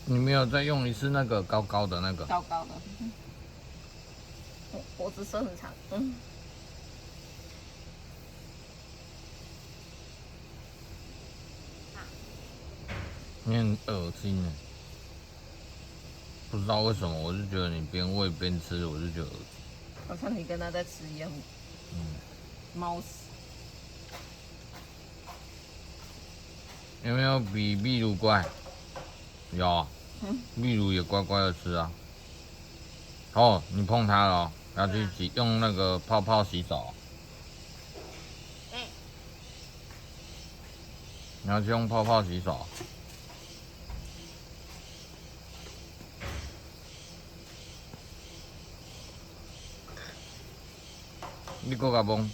你没有再用一次那个高高的那个？高高的，脖子伸很长，你很恶心呢。不知道为什么，我就觉得你边喂边吃，我就觉得恶心。好像你跟他在吃一样。猫屎。有没有比秘鲁乖？有啊，秘鲁也乖乖的吃啊。哦，你碰它了哦，要去用那个泡泡洗手。你要去用泡泡洗手。你搁甲摸。